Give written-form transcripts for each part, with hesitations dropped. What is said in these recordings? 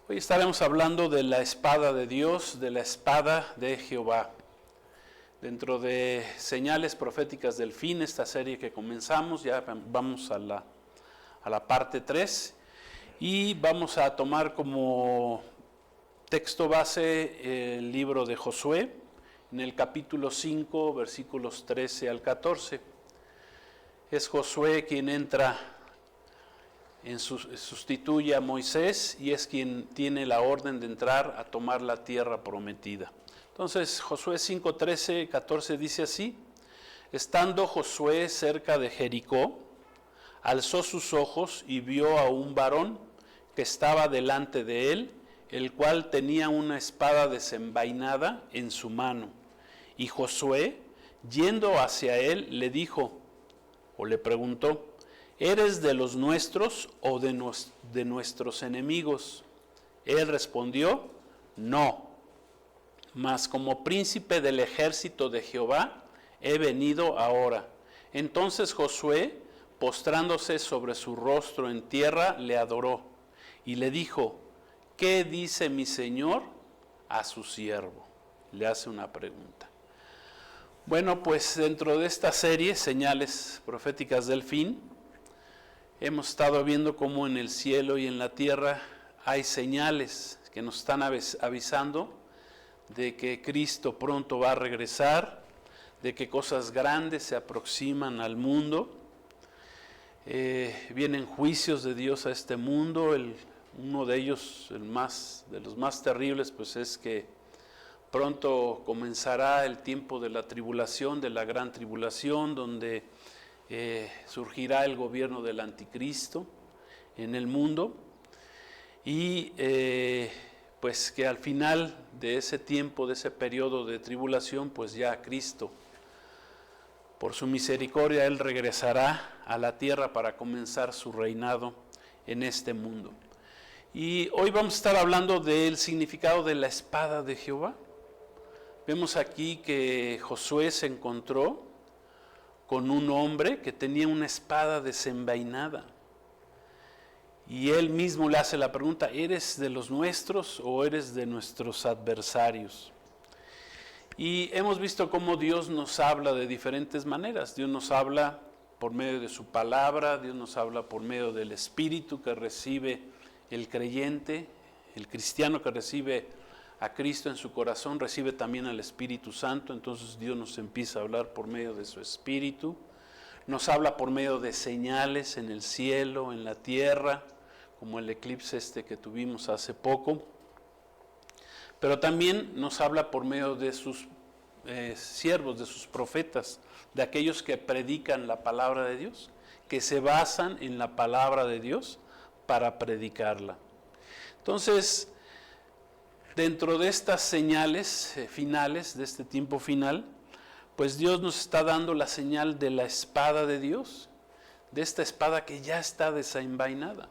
Hoy estaremos hablando de la espada de Dios, de la espada de Jehová. Dentro de señales proféticas del fin, esta serie que comenzamos, ya vamos a la parte 3 y vamos a tomar como texto base el libro de Josué, en el capítulo 5, versículos 13 al 14. Es Josué quien sustituye a Moisés y es quien tiene la orden de entrar a tomar la tierra prometida. Entonces Josué 5, 13, 14 dice así: estando Josué cerca de Jericó, alzó sus ojos y vio a un varón que estaba delante de él, el cual tenía una espada desenvainada en su mano. Y Josué, yendo hacia él, le dijo, o le preguntó: ¿eres de los nuestros o de nuestros enemigos? Él respondió: no, mas como príncipe del ejército de Jehová he venido ahora. Entonces Josué, postrándose sobre su rostro en tierra, le adoró y le dijo: ¿qué dice mi señor a su siervo? Le hace una pregunta. Bueno, pues dentro de esta serie, Señales Proféticas del Fin, hemos estado viendo cómo en el cielo y en la tierra hay señales que nos están avisando de que Cristo pronto va a regresar, de que cosas grandes se aproximan al mundo. Vienen juicios de Dios a este mundo. Uno de ellos, de los más terribles, pues es que pronto comenzará el tiempo de la tribulación, de la gran tribulación, donde surgirá el gobierno del anticristo en el mundo, y pues que al final de ese tiempo, de ese periodo de tribulación, pues ya Cristo, por su misericordia, Él regresará a la tierra para comenzar su reinado en este mundo. Y hoy vamos a estar hablando del significado de la espada de Jehová. Vemos aquí que Josué se encontró con un hombre que tenía una espada desenvainada. Y él mismo le hace la pregunta: ¿eres de los nuestros o eres de nuestros adversarios? Y hemos visto cómo Dios nos habla de diferentes maneras. Dios nos habla por medio de su palabra, Dios nos habla por medio del Espíritu que recibe el creyente, el cristiano que recibe a Cristo en su corazón, recibe también al Espíritu Santo. Entonces Dios nos empieza a hablar por medio de su Espíritu, nos habla por medio de señales en el cielo, en la tierra, como el eclipse que tuvimos hace poco, pero también nos habla por medio de sus siervos, de sus profetas, de aquellos que predican la palabra de Dios, que se basan en la palabra de Dios para predicarla. Entonces, dentro de estas señales finales, de este tiempo final, pues Dios nos está dando la señal de la espada de Dios, de esta espada que ya está desenvainada,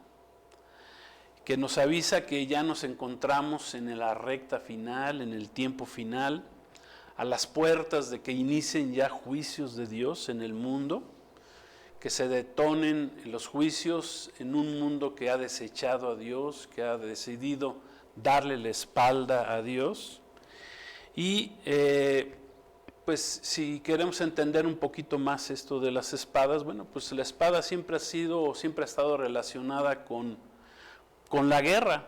que nos avisa que ya nos encontramos en la recta final, en el tiempo final, a las puertas de que inicien ya juicios de Dios en el mundo, que se detonen los juicios en un mundo que ha desechado a Dios, que ha decidido darle la espalda a Dios. Y pues si queremos entender un poquito más esto de las espadas, bueno, pues la espada siempre ha estado relacionada con la guerra.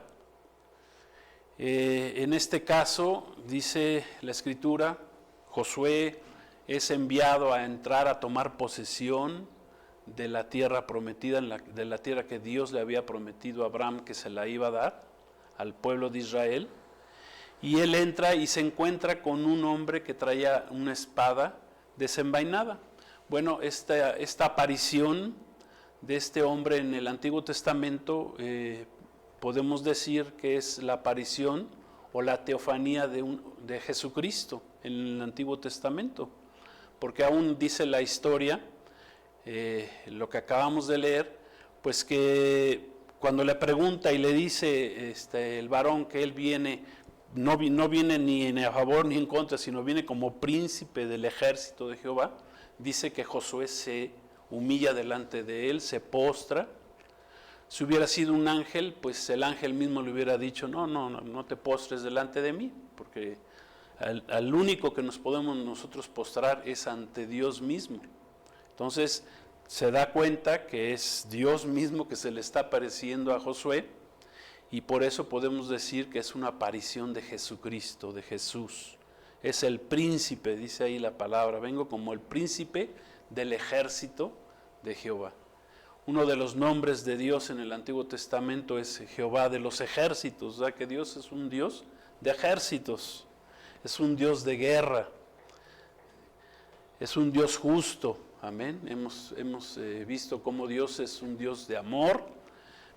En este caso, dice la Escritura, Josué es enviado a entrar a tomar posesión de la tierra prometida, de la tierra que Dios le había prometido a Abraham que se la iba a dar al pueblo de Israel. Y él entra y se encuentra con un hombre que traía una espada desenvainada. Bueno, esta aparición de este hombre en el Antiguo Testamento podemos decir que es la aparición o la teofanía de Jesucristo en el Antiguo Testamento, porque aún dice la historia, lo que acabamos de leer, pues que cuando le pregunta y le dice el varón que él viene, no viene ni a favor ni en contra, sino viene como príncipe del ejército de Jehová, dice que Josué se humilla delante de él, se postra, Si hubiera sido un ángel, pues el ángel mismo le hubiera dicho, no te postres delante de mí, porque al único que nos podemos nosotros postrar es ante Dios mismo. Entonces se da cuenta que es Dios mismo que se le está apareciendo a Josué, y por eso podemos decir que es una aparición de Jesucristo, de Jesús. Es el príncipe, dice ahí la palabra, vengo como el príncipe del ejército de Jehová. Uno de los nombres de Dios en el Antiguo Testamento es Jehová de los ejércitos, o sea que Dios es un Dios de ejércitos, es un Dios de guerra, es un Dios justo, amén. Hemos visto cómo Dios es un Dios de amor,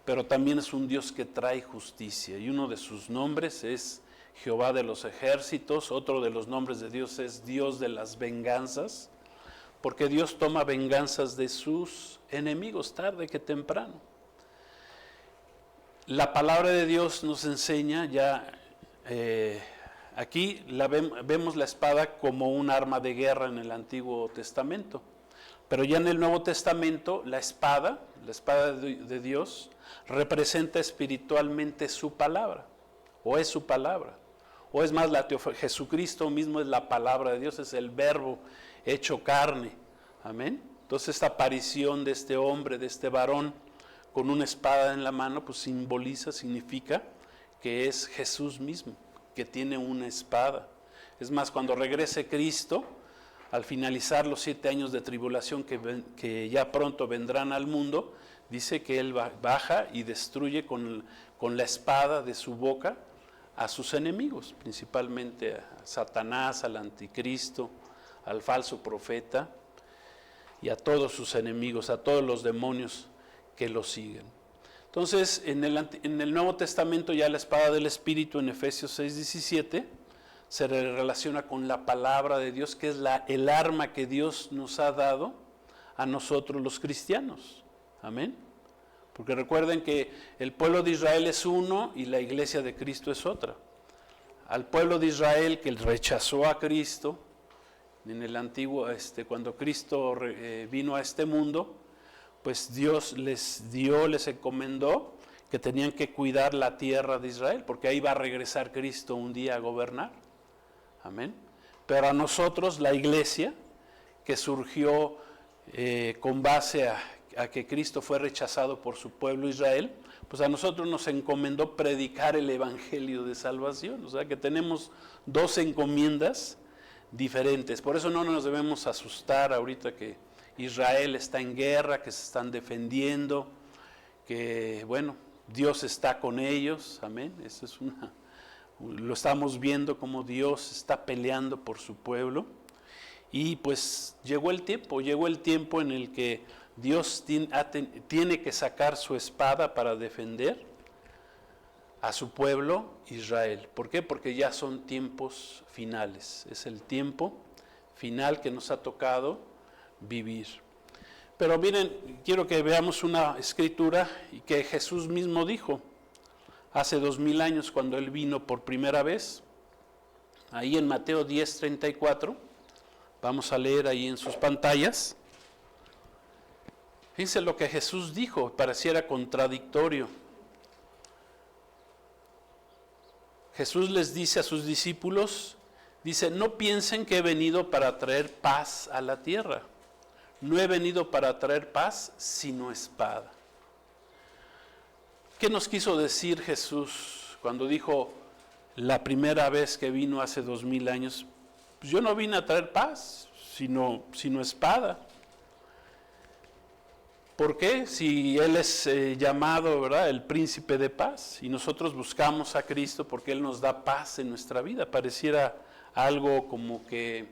pero también es un Dios que trae justicia, y uno de sus nombres es Jehová de los ejércitos. Otro de los nombres de Dios es Dios de las venganzas, porque Dios toma venganzas de sus enemigos tarde que temprano. La palabra de Dios nos enseña ya, aquí vemos la espada como un arma de guerra en el Antiguo Testamento, pero ya en el Nuevo Testamento la espada de Dios representa espiritualmente su palabra, o es su palabra, o es más, Jesucristo mismo es la palabra de Dios, es el verbo hecho carne, amén. Entonces esta aparición de este hombre, de este varón con una espada en la mano, pues significa que es Jesús mismo, que tiene una espada. Es más, cuando regrese Cristo, al finalizar los 7 años de tribulación que ya pronto vendrán al mundo, dice que Él baja y destruye con la espada de su boca a sus enemigos, principalmente a Satanás, al anticristo, al falso profeta y a todos sus enemigos, a todos los demonios que lo siguen. Entonces, en el Nuevo Testamento ya la espada del Espíritu en Efesios 6:17 se relaciona con la palabra de Dios, que es el arma que Dios nos ha dado a nosotros los cristianos. Amén. Porque recuerden que el pueblo de Israel es uno y la iglesia de Cristo es otra. Al pueblo de Israel que rechazó a Cristo en el antiguo, cuando Cristo vino a este mundo, pues Dios les encomendó que tenían que cuidar la tierra de Israel, porque ahí va a regresar Cristo un día a gobernar. Amén. Pero a nosotros, la iglesia, que surgió con base a que Cristo fue rechazado por su pueblo Israel, pues a nosotros nos encomendó predicar el evangelio de salvación. O sea que tenemos 2 encomiendas diferentes. Por eso no nos debemos asustar ahorita que Israel está en guerra, que se están defendiendo, que bueno, Dios está con ellos, amén. Eso es lo estamos viendo como Dios está peleando por su pueblo. Y pues llegó el tiempo en el que Dios tiene que sacar su espada para defender a su pueblo Israel. ¿Por qué? Porque ya son tiempos finales. Es el tiempo final que nos ha tocado vivir. Pero miren, quiero que veamos una escritura que Jesús mismo dijo hace 2000 años cuando Él vino por primera vez. Ahí en Mateo 10:34, vamos a leer ahí en sus pantallas. Fíjense lo que Jesús dijo, pareciera contradictorio. Jesús les dice a sus discípulos, dice, no piensen que he venido para traer paz a la tierra. No he venido para traer paz, sino espada. ¿Qué nos quiso decir Jesús cuando dijo la primera vez que vino hace 2000 años? Pues yo no vine a traer paz, sino espada. ¿Por qué? Si Él es llamado, ¿verdad?, el príncipe de paz, y nosotros buscamos a Cristo porque Él nos da paz en nuestra vida. Pareciera algo como que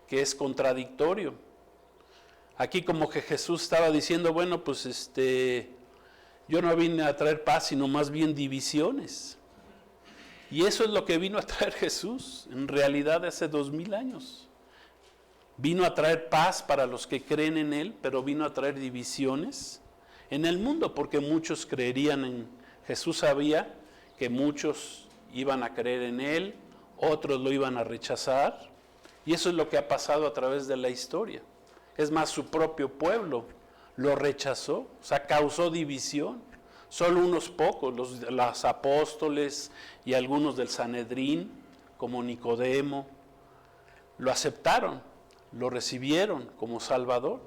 es contradictorio. Aquí como que Jesús estaba diciendo, bueno, pues yo no vine a traer paz, sino más bien divisiones. Y eso es lo que vino a traer Jesús, en realidad hace 2000 años. Vino a traer paz para los que creen en Él, pero vino a traer divisiones en el mundo, porque muchos creerían en Jesús. Sabía que muchos iban a creer en Él, otros lo iban a rechazar, y eso es lo que ha pasado a través de la historia. Es más, su propio pueblo lo rechazó, o sea, causó división. Solo unos pocos, los apóstoles y algunos del Sanedrín, como Nicodemo, lo aceptaron, lo recibieron como Salvador.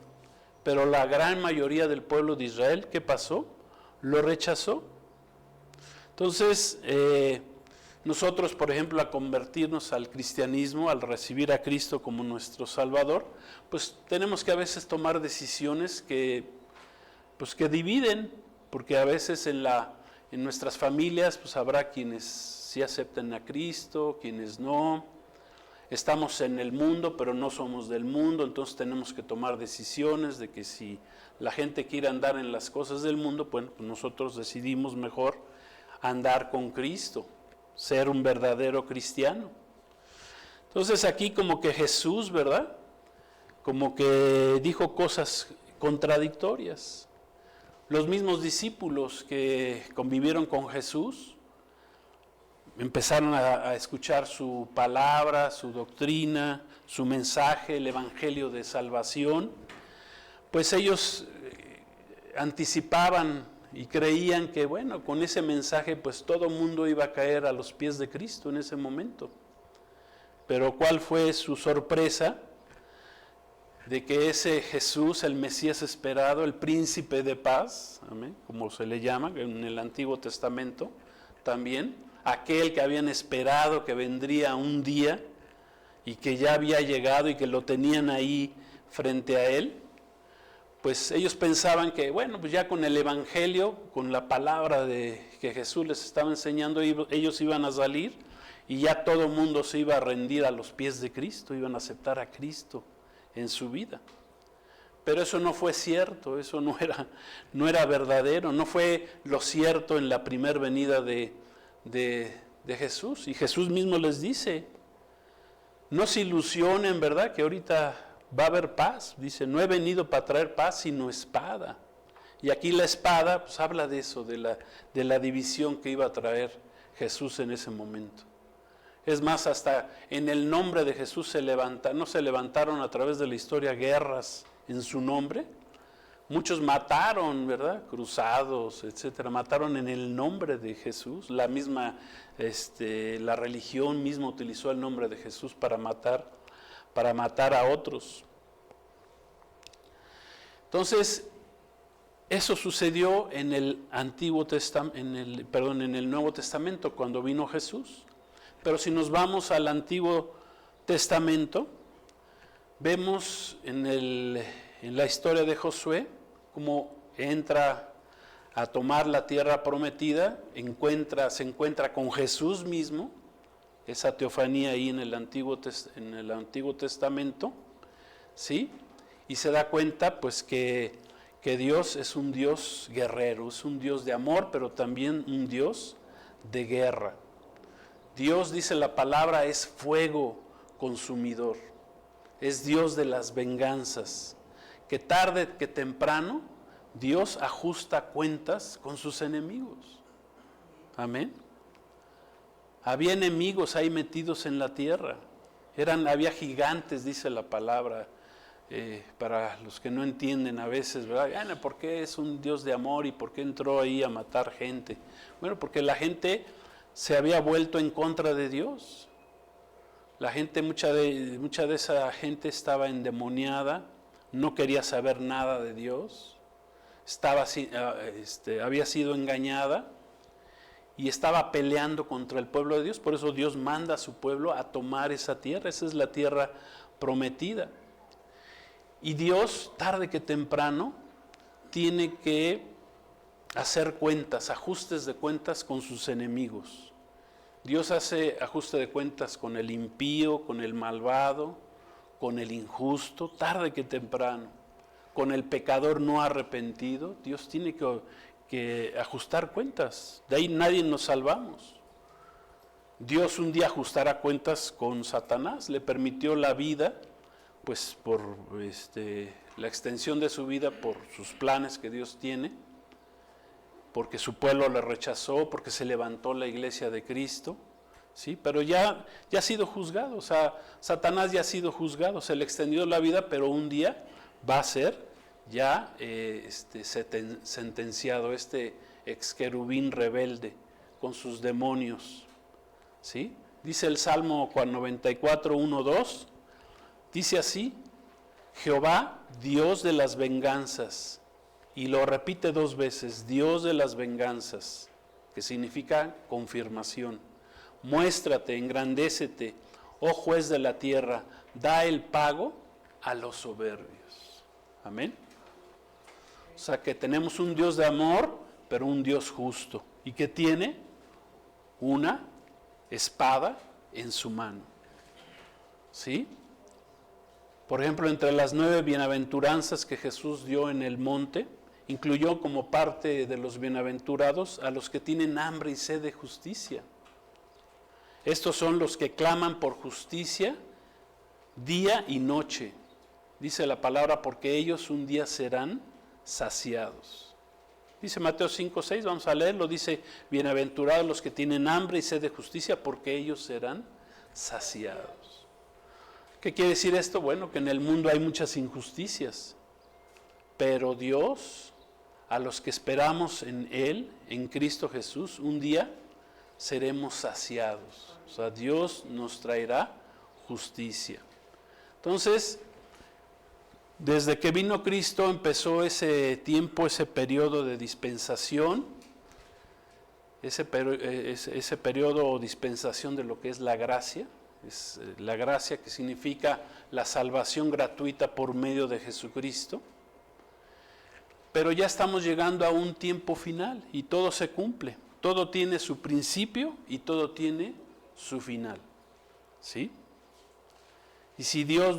Pero la gran mayoría del pueblo de Israel, ¿qué pasó? Lo rechazó. Entonces, nosotros, por ejemplo, al convertirnos al cristianismo, al recibir a Cristo como nuestro Salvador, pues tenemos que a veces tomar decisiones que dividen, porque a veces en nuestras familias pues habrá quienes sí acepten a Cristo, quienes no. Estamos en el mundo, pero no somos del mundo, entonces tenemos que tomar decisiones de que si la gente quiere andar en las cosas del mundo, bueno, pues nosotros decidimos mejor andar con Cristo, ser un verdadero cristiano. Entonces aquí como que Jesús, ¿verdad? Como que dijo cosas contradictorias. Los mismos discípulos que convivieron con Jesús empezaron a escuchar su palabra, su doctrina, su mensaje, el evangelio de salvación, pues ellos anticipaban y creían que, bueno, con ese mensaje pues todo mundo iba a caer a los pies de Cristo en ese momento. Pero ¿cuál fue su sorpresa? De que ese Jesús, el Mesías esperado, el príncipe de paz, ¿amén?, como se le llama en el Antiguo Testamento también, aquel que habían esperado que vendría un día y que ya había llegado y que lo tenían ahí frente a él, pues ellos pensaban que, bueno, pues ya con el evangelio, con la palabra que Jesús les estaba enseñando, ellos iban a salir y ya todo el mundo se iba a rendir a los pies de Cristo, iban a aceptar a Cristo en su vida. Pero eso no fue cierto, eso no era verdadero, no fue lo cierto en la primer venida de Jesús. Y Jesús mismo les dice, no se ilusionen, ¿verdad?, que ahorita va a haber paz. Dice, no he venido para traer paz, sino espada. Y aquí la espada, pues habla de eso, de la división que iba a traer Jesús en ese momento. Es más, hasta en el nombre de Jesús no se levantaron a través de la historia guerras en su nombre. Muchos mataron, ¿verdad?, cruzados, etcétera, mataron en el nombre de Jesús. La misma, la religión misma utilizó el nombre de Jesús para matar a otros. Entonces, eso sucedió en el en el Nuevo Testamento cuando vino Jesús. Pero si nos vamos al Antiguo Testamento, vemos en la historia de Josué cómo entra a tomar la tierra prometida, se encuentra con Jesús mismo, esa teofanía ahí en el Antiguo Testamento, ¿sí? Y se da cuenta pues que Dios es un Dios guerrero, es un Dios de amor, pero también un Dios de guerra. Dios, dice la palabra, es fuego consumidor, es Dios de las venganzas, que tarde que temprano Dios ajusta cuentas con sus enemigos. Amén. Había enemigos ahí metidos en la tierra, había gigantes, dice la palabra, para los que no entienden a veces, ¿verdad? ¿Por qué es un Dios de amor y por qué entró ahí a matar gente? Bueno, porque la gente se había vuelto en contra de Dios. La gente, mucha de esa gente estaba endemoniada, no quería saber nada de Dios, había sido engañada y estaba peleando contra el pueblo de Dios. Por eso Dios manda a su pueblo a tomar esa tierra. Esa es la tierra prometida. Y Dios, tarde que temprano, tiene que hacer cuentas, ajustes de cuentas con sus enemigos. Dios hace ajuste de cuentas con el impío, con el malvado, con el injusto, tarde que temprano. Con el pecador no arrepentido, Dios tiene que ajustar cuentas. De ahí nadie nos salvamos. Dios un día ajustará cuentas con Satanás, le permitió la vida, pues por la extensión de su vida, por sus planes que Dios tiene, porque su pueblo le rechazó, porque se levantó la iglesia de Cristo, ¿sí? Pero ya ha sido juzgado, o sea, Satanás ya ha sido juzgado, se le extendió la vida, pero un día va a ser ya sentenciado este ex querubín rebelde con sus demonios. ¿Sí? Dice el Salmo 94, 1, 2, dice así: Jehová, Dios de las venganzas, y lo repite 2 veces, Dios de las venganzas, que significa confirmación. Muéstrate, engrandécete, oh juez de la tierra, da el pago a los soberbios. Amén. O sea que tenemos un Dios de amor, pero un Dios justo, y que tiene una espada en su mano. ¿Sí? Por ejemplo, entre las 9 bienaventuranzas que Jesús dio en el monte, incluyó como parte de los bienaventurados a los que tienen hambre y sed de justicia. Estos son los que claman por justicia día y noche. Dice la palabra, porque ellos un día serán saciados. Dice Mateo 5, 6, vamos a leerlo, dice: bienaventurados los que tienen hambre y sed de justicia, porque ellos serán saciados. ¿Qué quiere decir esto? Bueno, que en el mundo hay muchas injusticias, pero Dios, a los que esperamos en Él, en Cristo Jesús, un día seremos saciados. O sea, Dios nos traerá justicia. Entonces, desde que vino Cristo empezó ese tiempo, ese periodo de dispensación, ese periodo o dispensación de lo que es la gracia. Es la gracia, que significa la salvación gratuita por medio de Jesucristo. Pero ya estamos llegando a un tiempo final y todo se cumple. Todo tiene su principio y todo tiene su final. ¿Sí? Y si Dios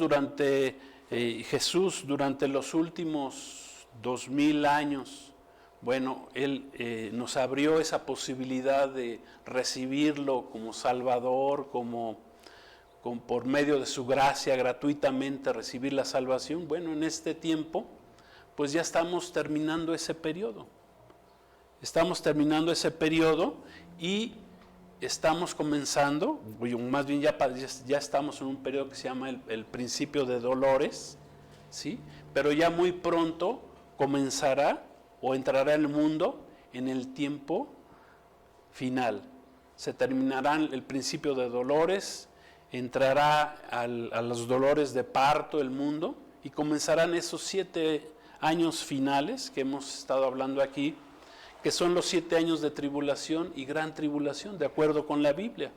Jesús durante los últimos 2000 años, bueno, Él nos abrió esa posibilidad de recibirlo como Salvador, por medio de su gracia gratuitamente recibir la salvación. Bueno, en este tiempo pues ya estamos terminando ese periodo. Estamos terminando ese periodo y estamos comenzando, más bien ya estamos en un periodo que se llama el principio de dolores, ¿sí? Pero ya muy pronto comenzará o entrará el mundo en el tiempo final. Se terminarán el principio de dolores, entrará a los dolores de parto el mundo y comenzarán esos 7 años finales que hemos estado hablando aquí, que son los 7 años de tribulación y gran tribulación, de acuerdo con la Biblia,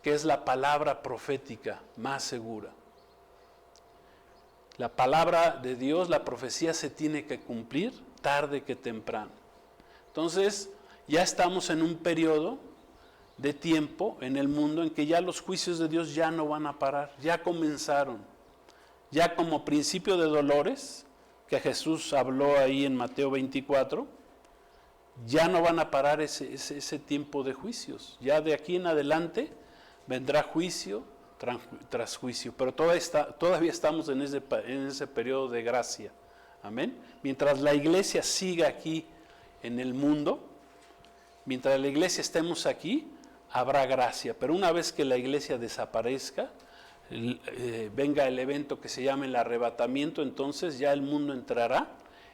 que es la palabra profética más segura. La palabra de Dios, la profecía se tiene que cumplir tarde que temprano. Entonces, ya estamos en un periodo de tiempo en el mundo en que ya los juicios de Dios ya no van a parar, ya comenzaron. Ya como principio de dolores, que Jesús habló ahí en Mateo 24, ya no van a parar ese tiempo de juicios. Ya de aquí en adelante vendrá juicio tras juicio, pero todavía estamos en ese periodo de gracia. Amén. Mientras la iglesia siga aquí en el mundo, mientras la iglesia estemos aquí, habrá gracia, pero una vez que la iglesia desaparezca, venga el evento que se llama el arrebatamiento, entonces ya el mundo entrará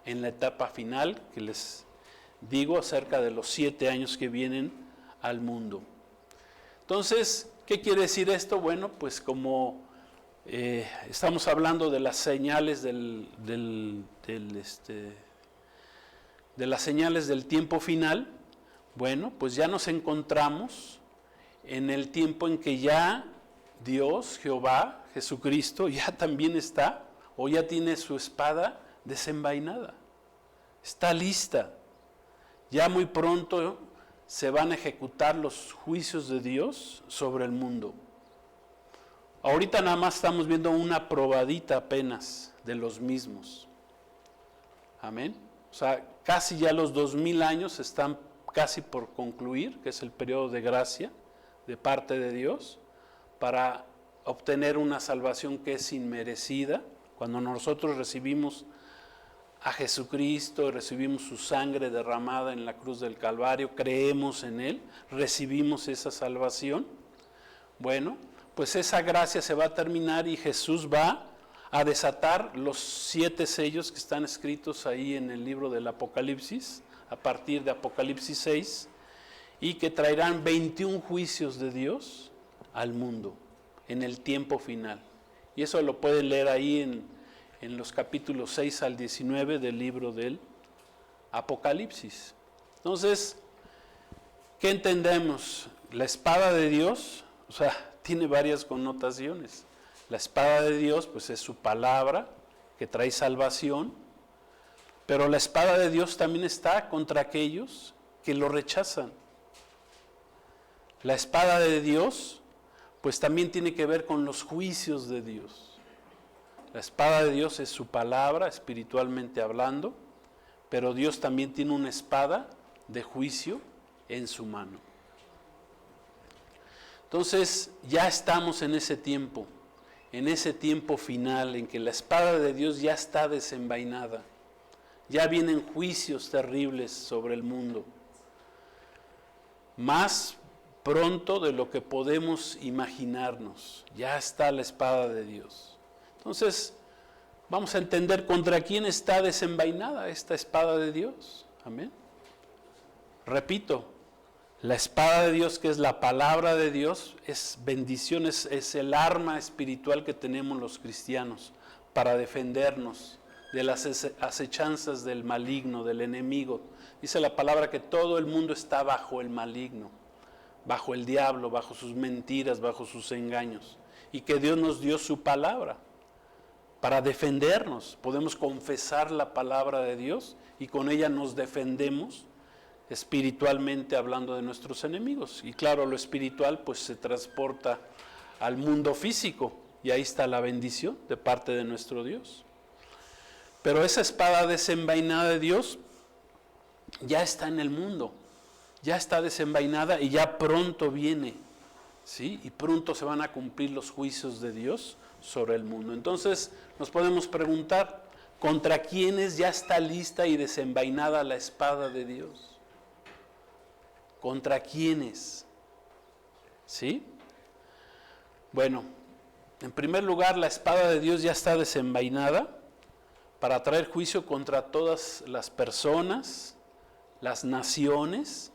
en la etapa final que les digo acerca de los 7 años que vienen al mundo. Entonces, ¿qué quiere decir esto? Bueno, pues como estamos hablando de las señales de las señales del tiempo final, bueno, pues ya nos encontramos en el tiempo en que ya Dios, Jehová, Jesucristo, ya también está, o ya tiene su espada desenvainada. Está lista. Ya muy pronto se van a ejecutar los juicios de Dios sobre el mundo. Ahorita nada más estamos viendo una probadita apenas de los mismos. Amén. O sea, casi ya los 2000 años están casi por concluir, que es el periodo de gracia de parte de Dios, para obtener una salvación que es inmerecida. Cuando nosotros recibimos a Jesucristo, recibimos su sangre derramada en la cruz del Calvario, creemos en Él, recibimos esa salvación. Bueno, pues esa gracia se va a terminar y Jesús va a desatar los 7 sellos que están escritos ahí en el libro del Apocalipsis, a partir de Apocalipsis 6, y que traerán 21 juicios de Dios al mundo en el tiempo final. Y eso lo pueden leer ahí en los capítulos 6 al 19 del libro del Apocalipsis. Entonces, ¿qué entendemos? La espada de Dios, o sea, tiene varias connotaciones. La espada de Dios, pues es su palabra, que trae salvación, pero la espada de Dios también está contra aquellos que lo rechazan. La espada de Dios, pues también tiene que ver con los juicios de Dios. La espada de Dios es su palabra, espiritualmente hablando, pero Dios también tiene una espada de juicio en su mano. Entonces, ya estamos en ese tiempo final en que la espada de Dios ya está desenvainada. Ya vienen juicios terribles sobre el mundo. Más pronto de lo que podemos imaginarnos. Ya está la espada de Dios. Entonces, vamos a entender contra quién está desenvainada esta espada de Dios. Amén. Repito, la espada de Dios, que es la palabra de Dios, es bendición, es el arma espiritual que tenemos los cristianos para defendernos de las acechanzas del maligno, del enemigo. Dice la palabra que todo el mundo está bajo el maligno, bajo el diablo, bajo sus mentiras, bajo sus engaños, y que Dios nos dio su palabra para defendernos. Podemos confesar la palabra de Dios y con ella nos defendemos espiritualmente hablando de nuestros enemigos. Y claro, lo espiritual pues se transporta al mundo físico y ahí está la bendición de parte de nuestro Dios. Pero esa espada desenvainada de Dios ya está en el mundo, ya está desenvainada y ya pronto viene, ¿sí? Y pronto se van a cumplir los juicios de Dios sobre el mundo. Entonces nos podemos preguntar, ¿contra quiénes ya está lista y desenvainada la espada de Dios? ¿Contra quiénes? ¿Sí? Bueno, en primer lugar, la espada de Dios ya está desenvainada para traer juicio contra todas las personas, las naciones,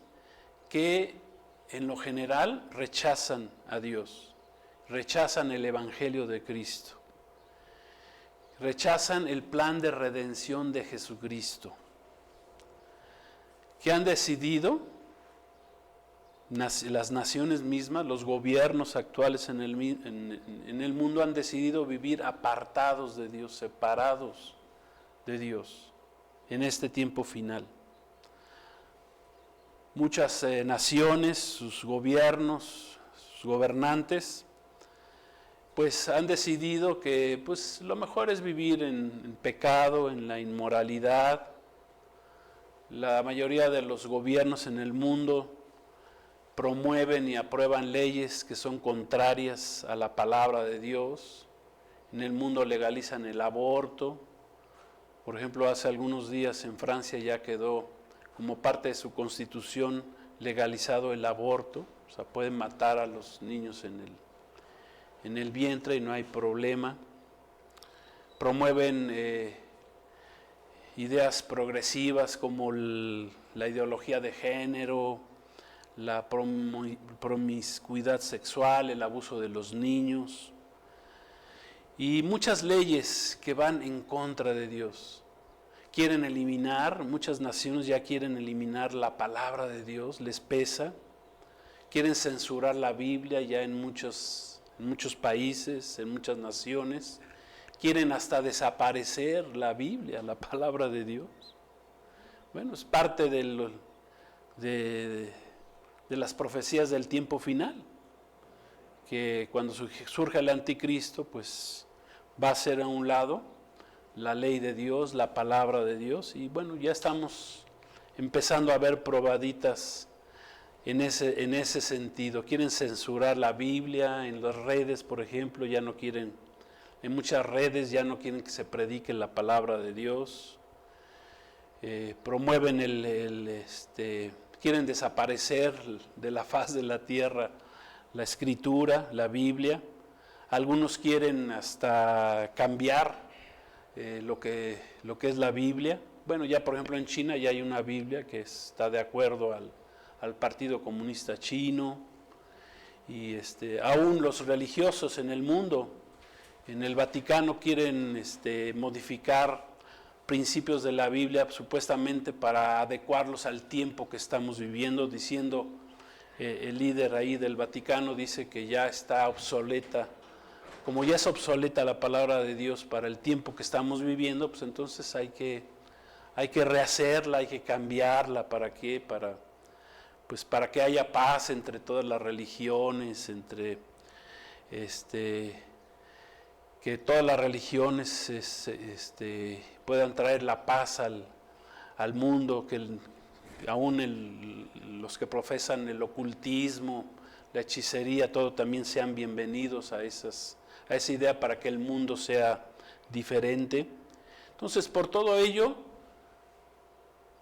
que en lo general rechazan a Dios, rechazan el Evangelio de Cristo, rechazan el plan de redención de Jesucristo, que han decidido, las naciones mismas, los gobiernos actuales en el mundo han decidido vivir apartados de Dios, separados de Dios en este tiempo final. Muchas naciones, sus gobiernos, sus gobernantes, pues han decidido que pues lo mejor es vivir en pecado, en la inmoralidad. La mayoría de los gobiernos en el mundo promueven y aprueban leyes que son contrarias a la palabra de Dios. En el mundo legalizan el aborto. Por ejemplo, hace algunos días en Francia ya quedó como parte de su constitución legalizado el aborto. O sea, pueden matar a los niños en el vientre y no hay problema. Promueven ideas progresivas como la ideología de género, la promiscuidad sexual, el abuso de los niños y muchas leyes que van en contra de Dios. Quieren eliminar, muchas naciones ya quieren eliminar la palabra de Dios, les pesa. Quieren censurar la Biblia ya en muchos países, en muchas naciones. Quieren hasta desaparecer la Biblia, la palabra de Dios. Bueno, es parte de las profecías del tiempo final, que cuando surja el anticristo, pues va a ser a un lado la ley de Dios, la palabra de Dios, y bueno, ya estamos empezando a ver probaditas en ese sentido. Quieren censurar la Biblia en las redes, por ejemplo, ya no quieren, en muchas redes ya no quieren que se predique la palabra de Dios. Promueven quieren desaparecer de la faz de la tierra la escritura, la Biblia. Algunos quieren hasta cambiar lo que es la Biblia, Bueno, ya por ejemplo en China ya hay una Biblia que está de acuerdo al Partido Comunista Chino, y aún los religiosos en el mundo, en el Vaticano, quieren modificar principios de la Biblia supuestamente para adecuarlos al tiempo que estamos viviendo, diciendo, el líder ahí del Vaticano dice que ya está obsoleta. Como ya es obsoleta la palabra de Dios para el tiempo que estamos viviendo, pues entonces hay que rehacerla, hay que cambiarla. ¿Para qué? Pues para que haya paz entre todas las religiones, que todas las religiones puedan traer la paz al mundo, que aún los que profesan el ocultismo, la hechicería, todo también sean bienvenidos a esa idea para que el mundo sea diferente. Entonces, por todo ello,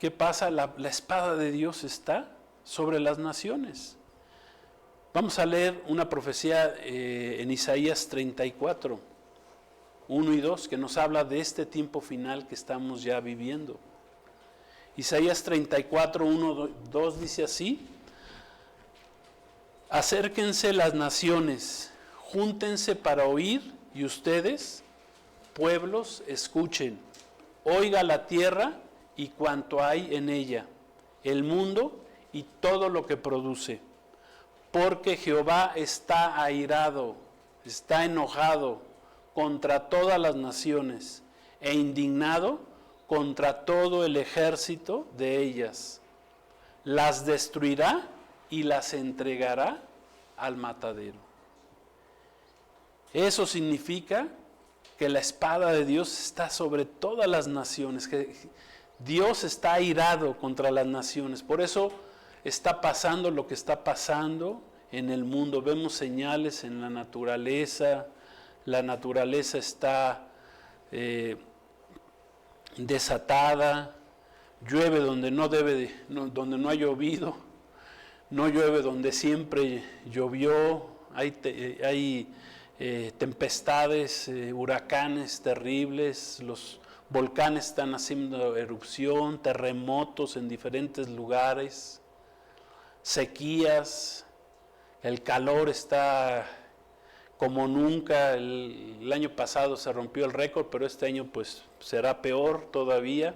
¿qué pasa? La espada de Dios está sobre las naciones. Vamos a leer una profecía en Isaías 34, 1 y 2, que nos habla de este tiempo final que estamos ya viviendo. Isaías 34, 1, 2 dice así: acérquense las naciones, júntense para oír, y ustedes, pueblos, escuchen. Oiga la tierra y cuanto hay en ella, el mundo y todo lo que produce. Porque Jehová está airado, está enojado contra todas las naciones, e indignado contra todo el ejército de ellas. Las destruirá y las entregará al matadero. Eso significa que la espada de Dios está sobre todas las naciones, que Dios está airado contra las naciones. Por eso está pasando lo que está pasando en el mundo. Vemos señales en la naturaleza está desatada, llueve donde no debe, donde no ha llovido, no llueve donde siempre llovió, hay tempestades, huracanes terribles, los volcanes están haciendo erupción, terremotos en diferentes lugares, sequías, el calor está como nunca. El año pasado se rompió el récord, pero este año pues será peor todavía.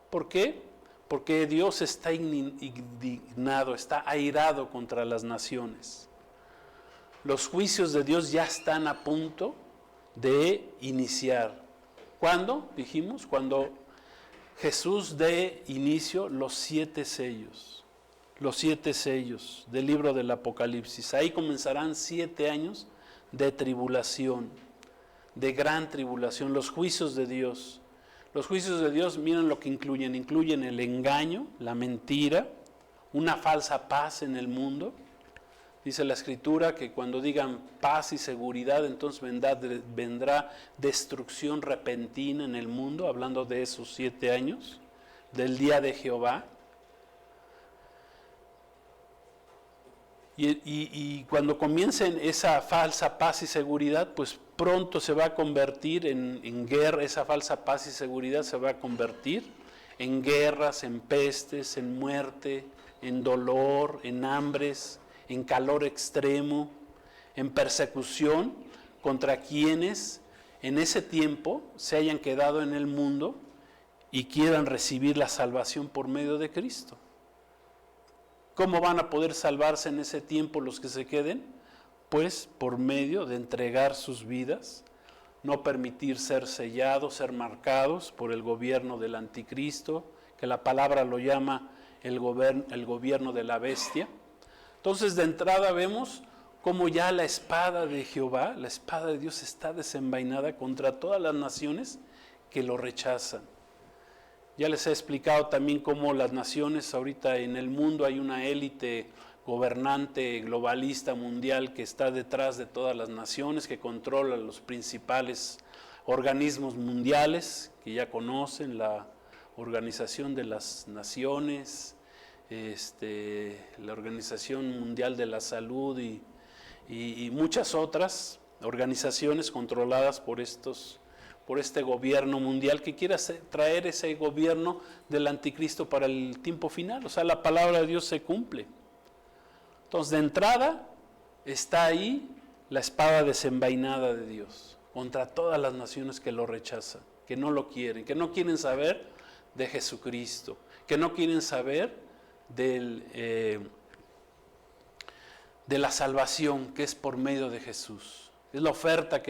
¿Por qué? Porque Dios está indignado, está airado contra las naciones. Los juicios de Dios ya están a punto de iniciar. ¿Cuándo? Dijimos, cuando Jesús dé inicio los 7 sellos del libro del Apocalipsis. Ahí comenzarán 7 años de tribulación, de gran tribulación, los juicios de Dios. Los juicios de Dios, miren lo que incluyen el engaño, la mentira, una falsa paz en el mundo. Dice la Escritura que cuando digan paz y seguridad, entonces vendrá destrucción repentina en el mundo, hablando de esos 7 años, del día de Jehová. Y cuando comiencen esa falsa paz y seguridad, pues pronto se va a convertir en guerra. Esa falsa paz y seguridad se va a convertir en guerras, en pestes, en muerte, en dolor, en hambres, en calor extremo, en persecución contra quienes en ese tiempo se hayan quedado en el mundo y quieran recibir la salvación por medio de Cristo. ¿Cómo van a poder salvarse en ese tiempo los que se queden? Pues por medio de entregar sus vidas, no permitir ser sellados, ser marcados por el gobierno del anticristo, que la palabra lo llama el gobierno de la bestia. Entonces, de entrada vemos cómo ya la espada de Jehová, la espada de Dios, está desenvainada contra todas las naciones que lo rechazan. Ya les he explicado también cómo las naciones, ahorita en el mundo hay una élite gobernante globalista mundial que está detrás de todas las naciones, que controla los principales organismos mundiales que ya conocen, la Organización de las Naciones, la Organización Mundial de la Salud y muchas otras organizaciones controladas por por este gobierno mundial que quiere traer ese gobierno del anticristo para el tiempo final. O sea, la palabra de Dios se cumple. Entonces, de entrada, está ahí la espada desenvainada de Dios contra todas las naciones que lo rechazan, que no lo quieren, que no quieren saber de Jesucristo, que no quieren saber de la salvación que es por medio de Jesús. Es la oferta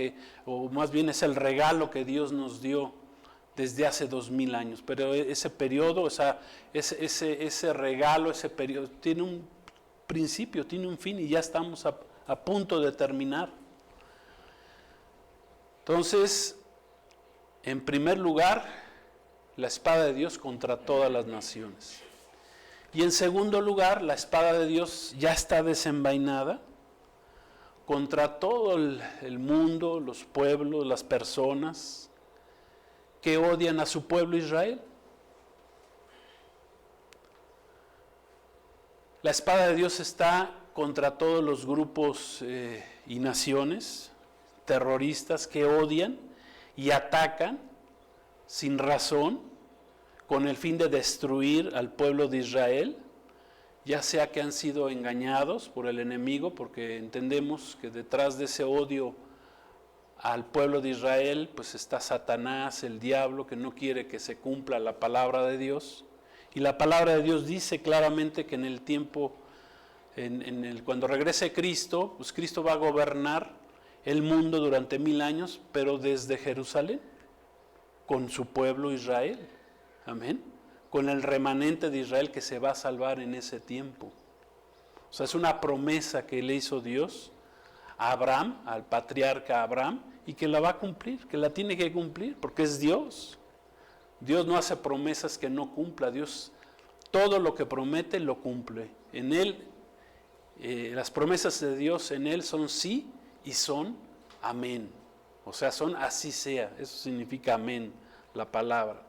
o más bien es el regalo que Dios nos dio desde hace 2000 años. Pero ese periodo, ese regalo, ese periodo, tiene un principio, tiene un fin y ya estamos a punto de terminar. Entonces, en primer lugar, la espada de Dios contra todas las naciones. Y en segundo lugar, la espada de Dios ya está desenvainada contra todo el mundo, los pueblos, las personas que odian a su pueblo Israel. La espada de Dios está contra todos los grupos y naciones terroristas que odian y atacan sin razón con el fin de destruir al pueblo de Israel, ya sea que han sido engañados por el enemigo, porque entendemos que detrás de ese odio al pueblo de Israel, pues está Satanás, el diablo, que no quiere que se cumpla la palabra de Dios. Y la palabra de Dios dice claramente que en el tiempo, cuando regrese Cristo, pues Cristo va a gobernar el mundo durante 1000 años, pero desde Jerusalén, con su pueblo Israel. Amén. Con el remanente de Israel que se va a salvar en ese tiempo. O sea, es una promesa que le hizo Dios a Abraham, al patriarca Abraham, y que la va a cumplir, que la tiene que cumplir, porque es Dios. Dios no hace promesas que no cumpla. Dios todo lo que promete lo cumple. En Él, las promesas de Dios en Él son sí y son amén. O sea, son así sea. Eso significa amén, la palabra.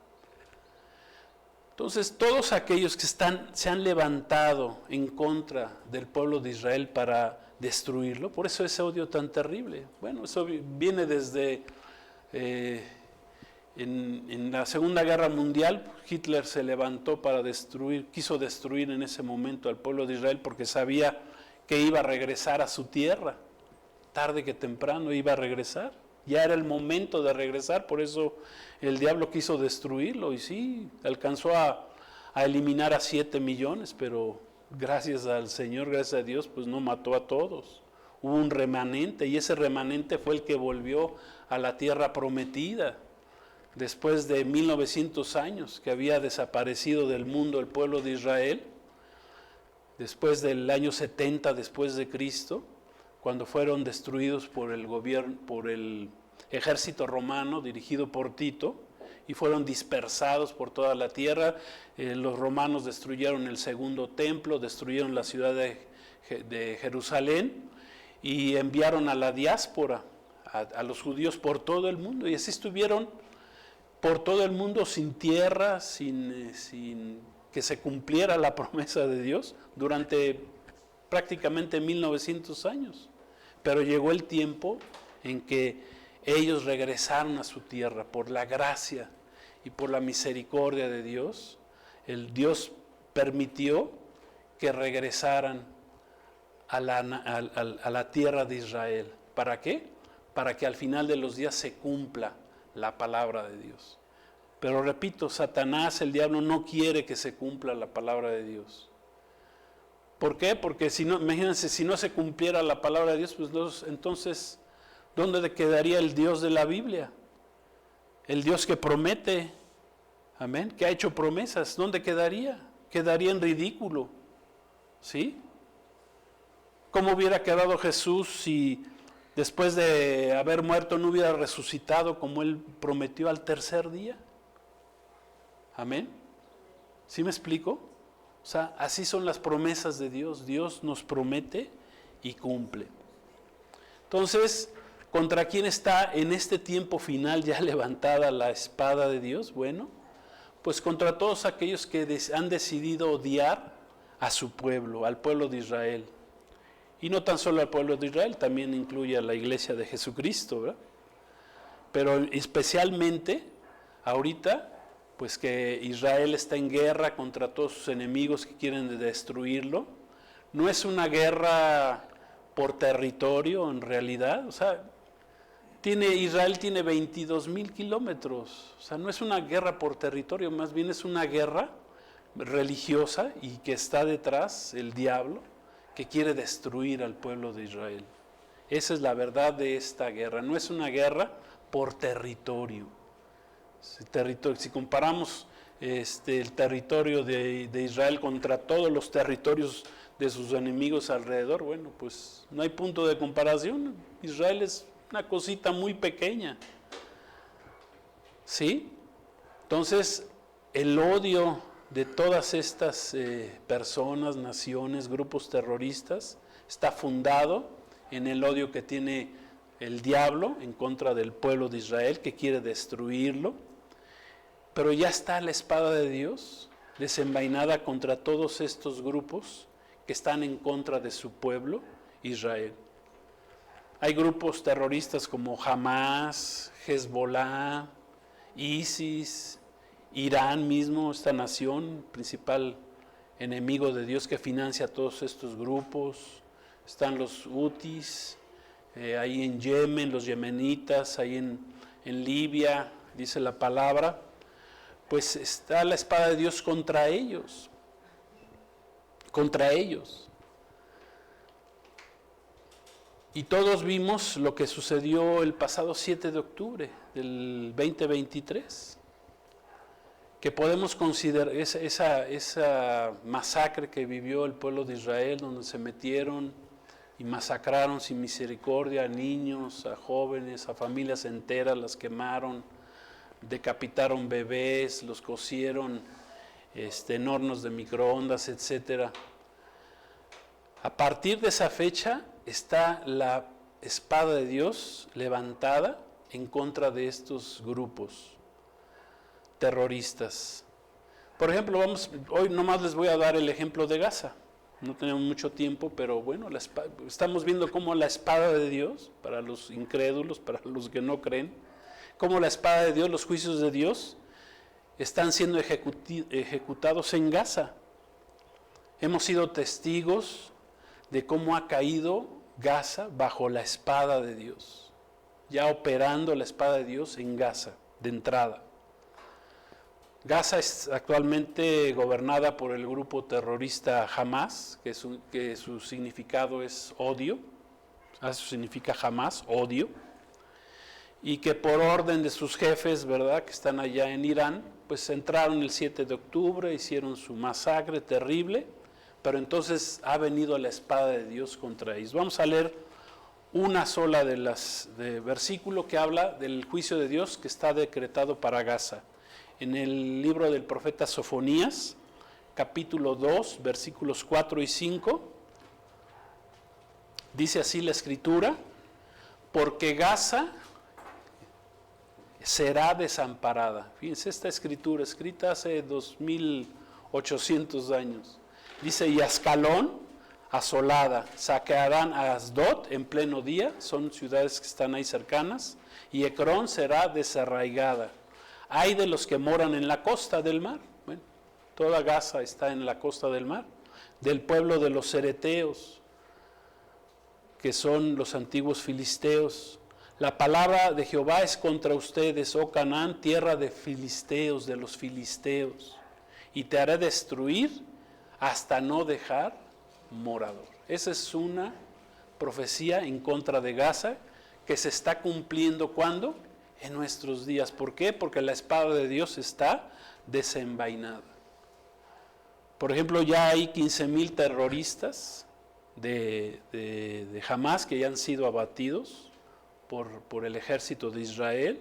Entonces, todos aquellos que se han levantado en contra del pueblo de Israel para destruirlo, por eso ese odio tan terrible. Bueno, eso viene desde en la Segunda Guerra Mundial. Hitler se levantó para quiso destruir en ese momento al pueblo de Israel porque sabía que iba a regresar a su tierra, tarde que temprano iba a regresar. Ya era el momento de regresar, por eso el diablo quiso destruirlo y sí, alcanzó a eliminar a 7 millones, pero gracias al Señor, gracias a Dios, pues no mató a todos. Hubo un remanente y ese remanente fue el que volvió a la tierra prometida. Después de 1900 años que había desaparecido del mundo el pueblo de Israel, después del año 70 después de Cristo, cuando fueron destruidos por el ejército romano dirigido por Tito y fueron dispersados por toda la tierra. Los romanos destruyeron el segundo templo, destruyeron la ciudad de Jerusalén y enviaron a la diáspora, a los judíos por todo el mundo, y así estuvieron por todo el mundo sin tierra, sin que se cumpliera la promesa de Dios durante prácticamente 1900 años. Pero llegó el tiempo en que ellos regresaron a su tierra por la gracia y por la misericordia de Dios. El Dios permitió que regresaran a la tierra de Israel. ¿Para qué? Para que al final de los días se cumpla la palabra de Dios. Pero repito, Satanás, el diablo, no quiere que se cumpla la palabra de Dios. ¿Por qué? Porque si no, imagínense, si no se cumpliera la palabra de Dios, pues entonces, ¿dónde quedaría el Dios de la Biblia? El Dios que promete, amén, que ha hecho promesas, ¿dónde quedaría? Quedaría en ridículo, ¿sí? ¿Cómo hubiera quedado Jesús si después de haber muerto no hubiera resucitado como Él prometió al tercer día? Amén. ¿Sí me explico? O sea, así son las promesas de Dios. Dios nos promete y cumple. Entonces, ¿contra quién está en este tiempo final ya levantada la espada de Dios? Bueno, pues contra todos aquellos que han decidido odiar a su pueblo, al pueblo de Israel. Y no tan solo al pueblo de Israel, también incluye a la iglesia de Jesucristo, ¿verdad? pero especialmente ahorita, pues que Israel está en guerra contra todos sus enemigos que quieren destruirlo. No es una guerra por territorio en realidad, o sea, Israel tiene 22,000 kilómetros, o sea, no es una guerra por territorio, más bien es una guerra religiosa y que está detrás el diablo que quiere destruir al pueblo de Israel. Esa es la verdad de esta guerra, no es una guerra por territorio. Si comparamos el territorio de Israel contra todos los territorios de sus enemigos alrededor, bueno, pues no hay punto de comparación. Israel es una cosita muy pequeña. ¿Sí? Entonces, el odio de todas estas personas, naciones, grupos terroristas, está fundado en el odio que tiene el diablo en contra del pueblo de Israel, que quiere destruirlo. Pero ya está la espada de Dios desenvainada contra todos estos grupos que están en contra de su pueblo, Israel. Hay grupos terroristas como Hamas, Hezbollah, ISIS, Irán mismo, esta nación, principal enemigo de Dios que financia a todos estos grupos. Están los Houthis, ahí en Yemen, los yemenitas, ahí en Libia, dice la palabra. Pues está la espada de Dios contra ellos. Contra ellos. Y todos vimos lo que sucedió el pasado 7 de octubre del 2023. Que podemos considerar esa masacre que vivió el pueblo de Israel, donde se metieron y masacraron sin misericordia a niños, a jóvenes, a familias enteras, las quemaron, decapitaron bebés, los cocieron en hornos de microondas, etc. A partir de esa fecha está la espada de Dios levantada en contra de estos grupos terroristas. Por ejemplo, hoy nomás les voy a dar el ejemplo de Gaza. No tenemos mucho tiempo, pero bueno, estamos viendo cómo la espada de Dios, para los incrédulos, para los que no creen, cómo la espada de Dios, los juicios de Dios, están siendo ejecutados en Gaza. Hemos sido testigos de cómo ha caído Gaza bajo la espada de Dios, ya operando la espada de Dios en Gaza, de entrada. Gaza es actualmente gobernada por el grupo terrorista Hamas, que su significado es odio, eso significa Hamas, odio, y que por orden de sus jefes, ¿verdad?, que están allá en Irán, pues entraron el 7 de octubre, hicieron su masacre terrible, pero entonces ha venido la espada de Dios contra ellos. Vamos a leer una sola de versículo que habla del juicio de Dios que está decretado para Gaza. En el libro del profeta Sofonías, capítulo 2, versículos 4 y 5, dice así la escritura: porque Gaza será desamparada. Fíjense esta escritura, escrita hace 2800 años. Dice, y Ascalón asolada, saquearán a Asdod en pleno día, son ciudades que están ahí cercanas, y Ecrón será desarraigada. Hay de los que moran en la costa del mar. Bueno, toda Gaza está en la costa del mar. Del pueblo de los cereteos, que son los antiguos filisteos. La palabra de Jehová es contra ustedes, oh Canaán, tierra de filisteos, de los filisteos. Y te haré destruir hasta no dejar morador. Esa es una profecía en contra de Gaza que se está cumpliendo, ¿cuándo? En nuestros días. ¿Por qué? Porque la espada de Dios está desenvainada. Por ejemplo, ya hay 15,000 terroristas de Hamas que ya han sido abatidos por el ejército de Israel.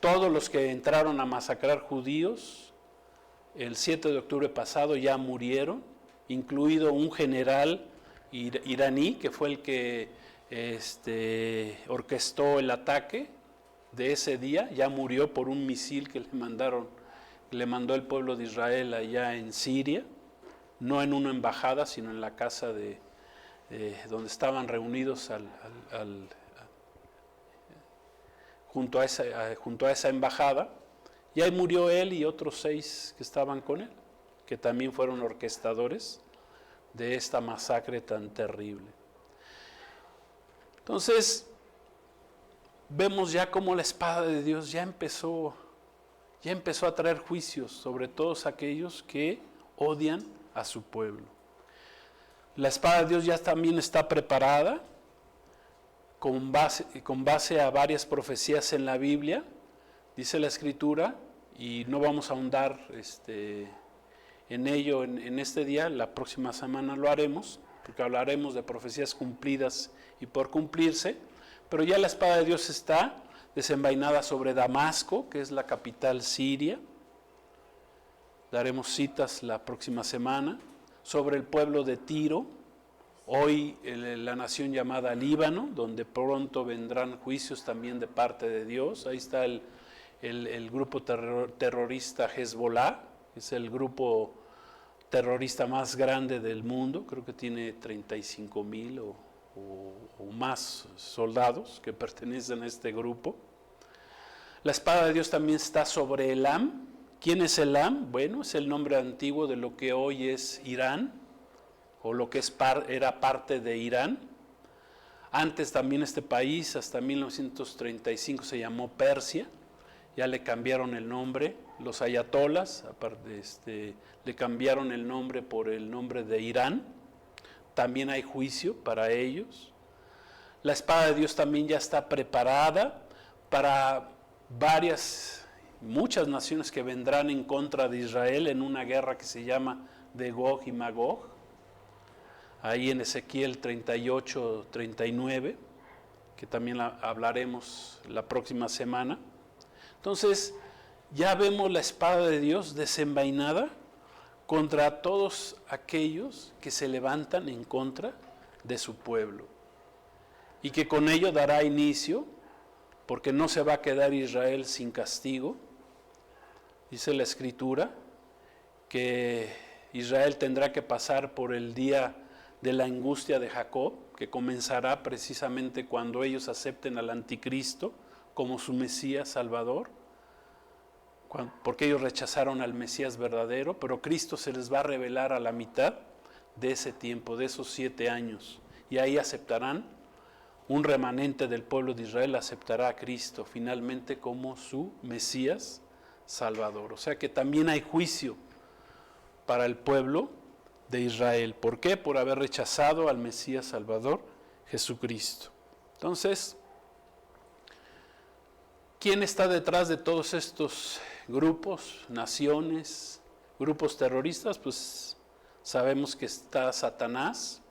Todos los que entraron a masacrar judíos el 7 de octubre pasado ya murieron, incluido un general iraní que fue el que orquestó el ataque de ese día, ya murió por un misil que le mandó el pueblo de Israel allá en Siria, no en una embajada, sino en la casa donde estaban reunidos junto a esa embajada, y ahí murió él y otros 6 que estaban con él, que también fueron orquestadores de esta masacre tan terrible. Entonces, vemos ya cómo la espada de Dios ya empezó a traer juicios sobre todos aquellos que odian a su pueblo. La espada de Dios ya también está preparada con base a varias profecías en la Biblia, dice la Escritura, y no vamos a ahondar en ello en este día. La próxima semana lo haremos, porque hablaremos de profecías cumplidas y por cumplirse, pero ya la espada de Dios está desenvainada sobre Damasco, que es la capital siria. Daremos citas la próxima semana. Sobre el pueblo de Tiro, hoy la nación llamada Líbano, donde pronto vendrán juicios también de parte de Dios. Ahí está el grupo terrorista Hezbollah, que es el grupo terrorista más grande del mundo. Creo que tiene 35,000 o más soldados que pertenecen a este grupo. La espada de Dios también está sobre Elam. ¿Quién es Elam? Bueno, es el nombre antiguo de lo que hoy es Irán, o lo que era parte de Irán. Antes también este país, hasta 1935, se llamó Persia. Ya le cambiaron el nombre. Los ayatolas le cambiaron el nombre por el nombre de Irán. También hay juicio para ellos. La espada de Dios también ya está preparada para muchas naciones que vendrán en contra de Israel en una guerra que se llama de Gog y Magog, ahí en Ezequiel 38, 39, que también hablaremos la próxima semana. Entonces, ya vemos la espada de Dios desenvainada contra todos aquellos que se levantan en contra de su pueblo, y que con ello dará inicio, porque no se va a quedar Israel sin castigo. Dice la Escritura que Israel tendrá que pasar por el día de la angustia de Jacob, que comenzará precisamente cuando ellos acepten al anticristo como su Mesías Salvador, porque ellos rechazaron al Mesías verdadero, pero Cristo se les va a revelar a la mitad de ese tiempo, de esos 7 años, y ahí aceptarán, un remanente del pueblo de Israel aceptará a Cristo finalmente como su Mesías Salvador. O sea que también hay juicio para el pueblo de Israel. ¿Por qué? Por haber rechazado al Mesías Salvador, Jesucristo. Entonces, ¿quién está detrás de todos estos grupos, naciones, grupos terroristas? Pues sabemos que está Satanás,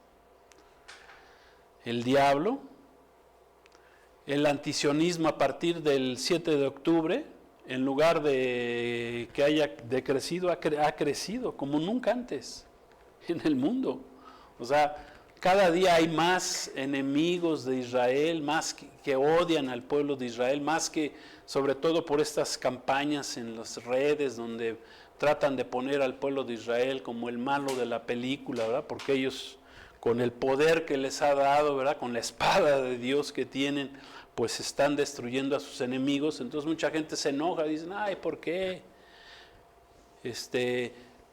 el diablo. El antisionismo a partir del 7 de octubre, en lugar de que haya decrecido, ha crecido como nunca antes en el mundo. O sea, cada día hay más enemigos de Israel, más que odian al pueblo de Israel, más que, sobre todo por estas campañas en las redes donde tratan de poner al pueblo de Israel como el malo de la película, ¿verdad? Porque ellos, con el poder que les ha dado, ¿verdad?, con la espada de Dios que tienen, pues están destruyendo a sus enemigos. Entonces mucha gente se enoja, dicen, ay, ¿por qué?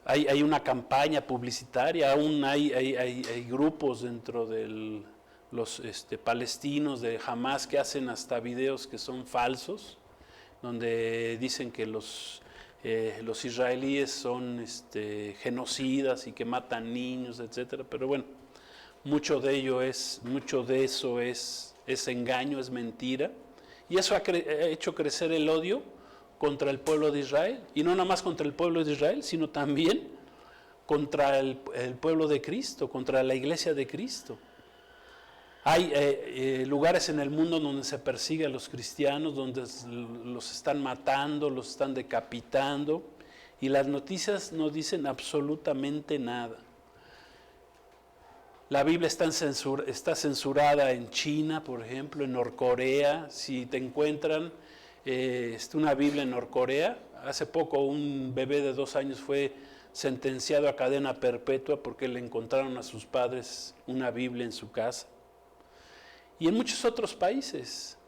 Hay una campaña publicitaria, aún hay grupos dentro de los palestinos de Hamas que hacen hasta videos que son falsos, donde dicen que los israelíes son genocidas y que matan niños, etcétera. Pero bueno, mucho de eso es engaño, es mentira, y eso ha hecho crecer el odio contra el pueblo de Israel, y no nada más contra el pueblo de Israel, sino también contra el pueblo de Cristo, contra la iglesia de Cristo. Hay lugares en el mundo donde se persigue a los cristianos, donde los están matando, los están decapitando, y las noticias no dicen absolutamente nada. La Biblia está censurada en China, por ejemplo, en Norcorea. Si te encuentran una Biblia en Norcorea, hace poco un bebé de 2 años fue sentenciado a cadena perpetua porque le encontraron a sus padres una Biblia en su casa. Y en muchos otros países.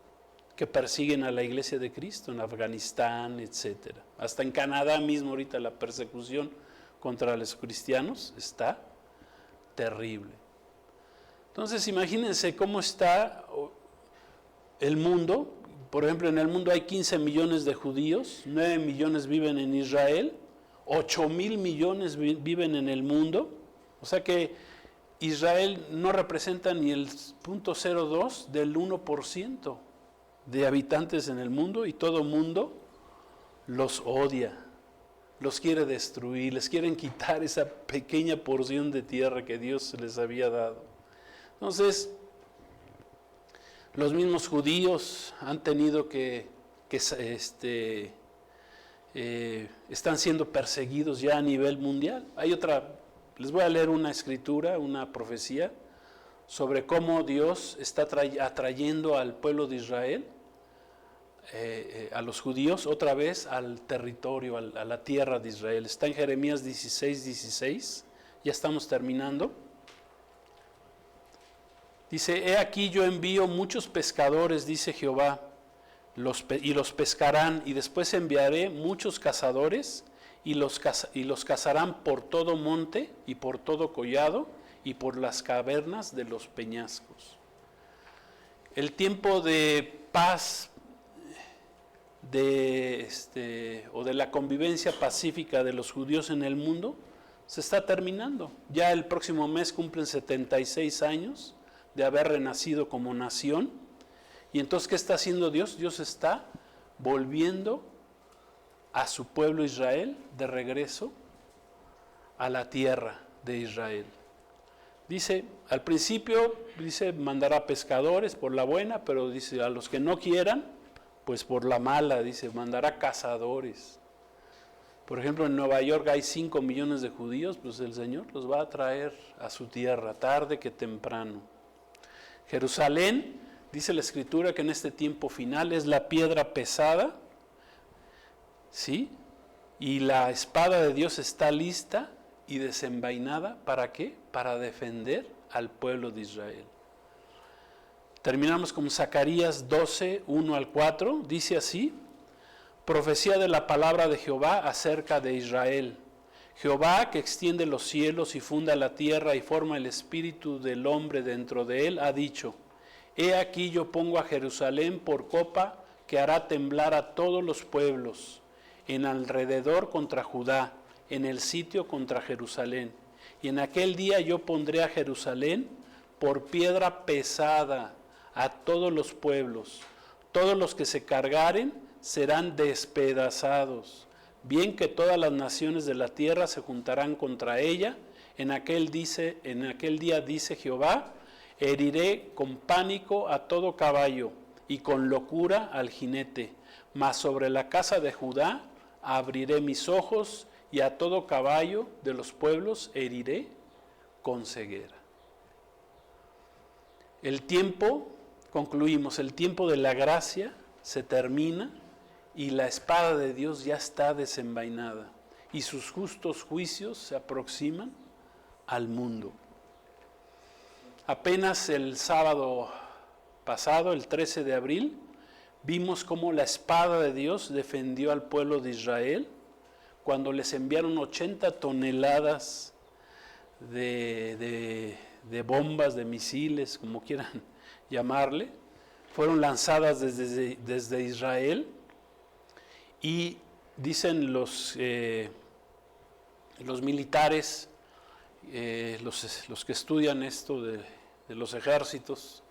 que persiguen a la iglesia de Cristo en Afganistán, etcétera. Hasta en Canadá mismo ahorita la persecución contra los cristianos está terrible. Entonces imagínense cómo está el mundo. Por ejemplo, en el mundo hay 15 millones de judíos, 9 millones viven en Israel, 8,000 millones viven en el mundo. O sea que Israel no representa ni el 0.02 del 1% de habitantes en el mundo, y todo el mundo los odia, los quiere destruir, les quieren quitar esa pequeña porción de tierra que Dios les había dado. Entonces, los mismos judíos han tenido están siendo perseguidos ya a nivel mundial. Les voy a leer una escritura, una profecía, sobre cómo Dios está atrayendo al pueblo de Israel, a los judíos, otra vez al territorio, a la tierra de Israel. Está en Jeremías 16, ya estamos terminando. Dice: he aquí yo envío muchos pescadores, dice Jehová, y los pescarán, y después enviaré muchos cazadores, y los cazarán por todo monte, y por todo collado, y por las cavernas de los peñascos. El tiempo de paz, o de la convivencia pacífica de los judíos en el mundo, se está terminando. Ya el próximo mes cumplen 76 años de haber renacido como nación. Y entonces, ¿qué está haciendo Dios? Dios está volviendo a su pueblo Israel de regreso a la tierra de Israel. Dice, al principio, mandará pescadores por la buena, pero dice, a los que no quieran, pues por la mala, dice, mandará cazadores. Por ejemplo, en Nueva York hay 5 millones de judíos, pues el Señor los va a traer a su tierra, tarde que temprano. Jerusalén, dice la Escritura que en este tiempo final es la piedra pesada, ¿sí? Y la espada de Dios está lista y desenvainada, ¿para qué? Para defender al pueblo de Israel. Terminamos con Zacarías 12, 1 al 4, dice así: profecía de la palabra de Jehová acerca de Israel. Jehová, que extiende los cielos y funda la tierra y forma el espíritu del hombre dentro de él, ha dicho: he aquí yo pongo a Jerusalén por copa que hará temblar a todos los pueblos, en alrededor contra Judá, en el sitio contra Jerusalén. Y en aquel día yo pondré a Jerusalén por piedra pesada a todos los pueblos. Todos los que se cargaren serán despedazados. Bien que todas las naciones de la tierra se juntarán contra ella. En aquel día, dice Jehová, heriré con pánico a todo caballo y con locura al jinete. Mas sobre la casa de Judá abriré mis ojos, y a todo caballo de los pueblos heriré con ceguera. El tiempo, concluimos, el tiempo de la gracia se termina y la espada de Dios ya está desenvainada y sus justos juicios se aproximan al mundo. Apenas el sábado pasado, el 13 de abril, vimos cómo la espada de Dios defendió al pueblo de Israel cuando les enviaron 80 toneladas de bombas, de misiles, como quieran llamarle. Fueron lanzadas desde Israel, y dicen los militares, los que estudian esto de los ejércitos,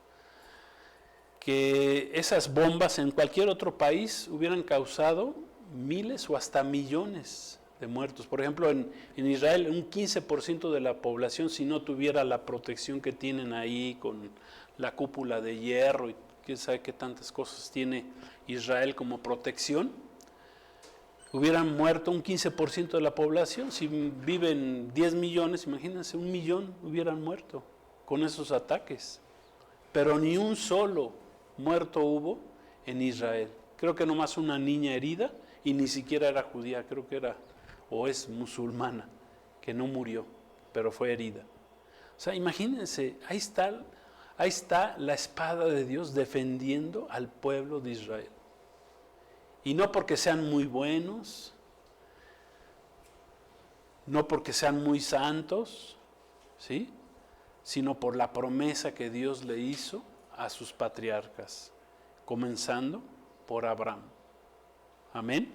que esas bombas en cualquier otro país hubieran causado miles o hasta millones de muertos. Por ejemplo, en Israel, un 15% de la población, si no tuviera la protección que tienen ahí con la cúpula de hierro y quién sabe qué tantas cosas tiene Israel como protección, hubieran muerto un 15% de la población. Si viven 10 millones, imagínense, 1 millón hubieran muerto con esos ataques. Pero ni un solo muerto hubo en Israel. Creo que nomás una niña herida, y ni siquiera era judía, creo que era o es musulmana, que no murió, pero fue herida. O sea, imagínense, ahí está Ahí está la espada de Dios defendiendo al pueblo de Israel. Y no porque sean muy buenos, no porque sean muy santos, ¿sí?, sino por la promesa que Dios le hizo a sus patriarcas, comenzando por Abraham. Amén.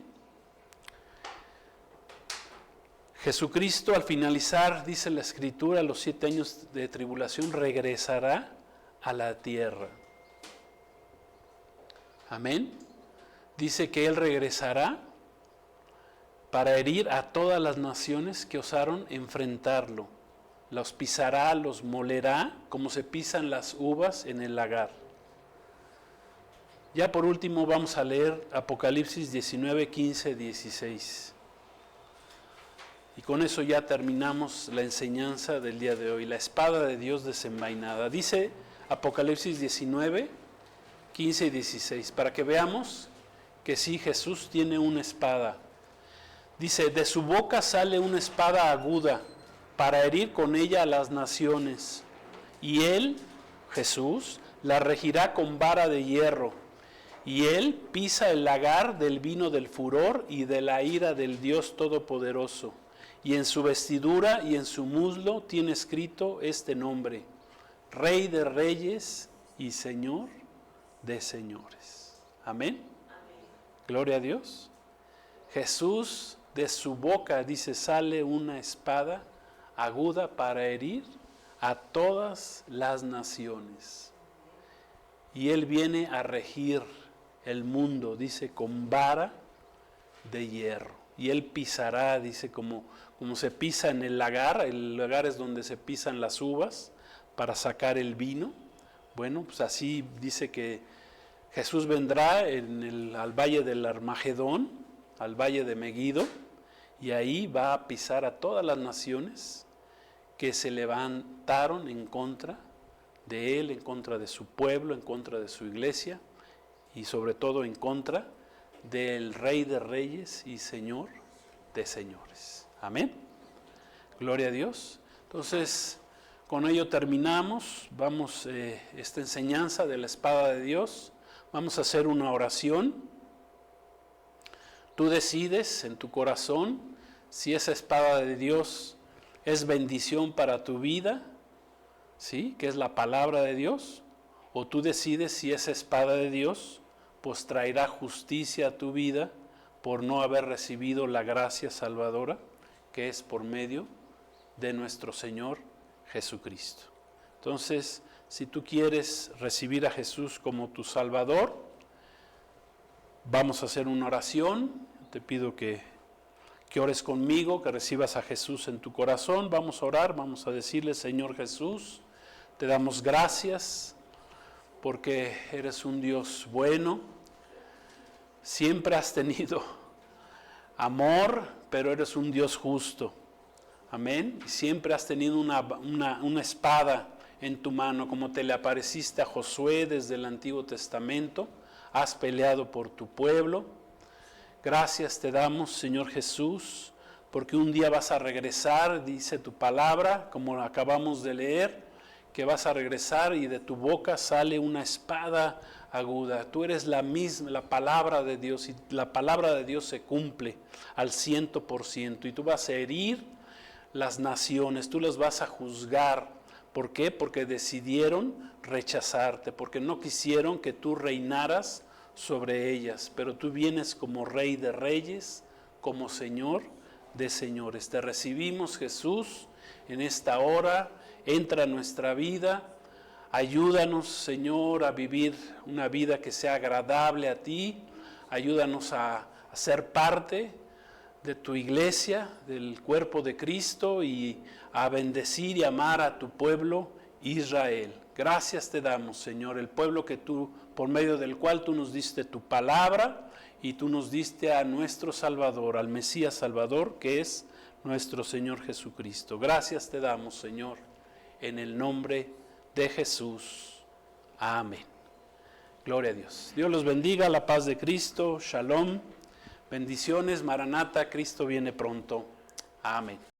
Jesucristo, al finalizar, dice la Escritura, los 7 años de tribulación, regresará a la tierra. Amén. Dice que Él regresará para herir a todas las naciones que osaron enfrentarlo. Los pisará, los molerá, como se pisan las uvas en el lagar. Ya por último vamos a leer Apocalipsis 19, 15, 16. Y con eso ya terminamos la enseñanza del día de hoy, la espada de Dios desenvainada. Dice Apocalipsis 19, 15 y 16, para que veamos que sí, Jesús tiene una espada. Dice, de su boca sale una espada aguda, para herir con ella a las naciones. Y Él, Jesús, la regirá con vara de hierro. Y Él pisa el lagar del vino del furor y de la ira del Dios Todopoderoso. Y en su vestidura y en su muslo tiene escrito este nombre: Rey de Reyes y Señor de Señores. Amén. Gloria a Dios. Jesús, de su boca, dice, sale una espada aguda para herir a todas las naciones. Y Él viene a regir el mundo, dice, con vara de hierro. Y Él pisará, dice, como se pisa en el lagar es donde se pisan las uvas para sacar el vino. Bueno, pues así dice que Jesús vendrá al valle del Armagedón, al valle de Meguido, y ahí va a pisar a todas las naciones que se levantaron en contra de Él, en contra de su pueblo, en contra de su iglesia y sobre todo en contra del Rey de Reyes y Señor de Señores. Amén. Gloria a Dios. Entonces, con ello terminamos. Vamos, esta enseñanza de la espada de Dios. Vamos a hacer una oración. Tú decides en tu corazón si esa espada de Dios es bendición para tu vida, ¿sí?, que es la palabra de Dios, o tú decides si esa espada de Dios pues traerá justicia a tu vida por no haber recibido la gracia salvadora que es por medio de nuestro Señor Jesucristo. Entonces, si tú quieres recibir a Jesús como tu Salvador, vamos a hacer una oración. Te pido que ores conmigo, que recibas a Jesús en tu corazón. Vamos a orar, vamos a decirle: Señor Jesús, te damos gracias porque eres un Dios bueno. Siempre has tenido amor, pero eres un Dios justo. Amén. Siempre has tenido una espada en tu mano, como te le apareciste a Josué desde el Antiguo Testamento. Has peleado por tu pueblo. Gracias te damos, Señor Jesús, porque un día vas a regresar, dice tu palabra, como acabamos de leer, que vas a regresar y de tu boca sale una espada aguda. Tú eres la misma, la palabra de Dios, y la palabra de Dios se cumple al 100%, y tú vas a herir las naciones, tú las vas a juzgar. ¿Por qué? Porque decidieron rechazarte, porque no quisieron que tú reinaras sobre ellas, pero tú vienes como Rey de Reyes, como Señor de Señores. Te recibimos, Jesús, en esta hora. Entra a nuestra vida, ayúdanos, Señor, a vivir una vida que sea agradable a ti. Ayúdanos a ser parte de tu iglesia, del cuerpo de Cristo, y a bendecir y amar a tu pueblo Israel. Gracias te damos, Señor, el pueblo que tú, por medio del cual tú nos diste tu palabra, y tú nos diste a nuestro Salvador, al Mesías Salvador, que es nuestro Señor Jesucristo. Gracias te damos, Señor, en el nombre de Jesús. Amén. Gloria a Dios. Dios los bendiga, la paz de Cristo, Shalom, bendiciones, Maranata, Cristo viene pronto. Amén.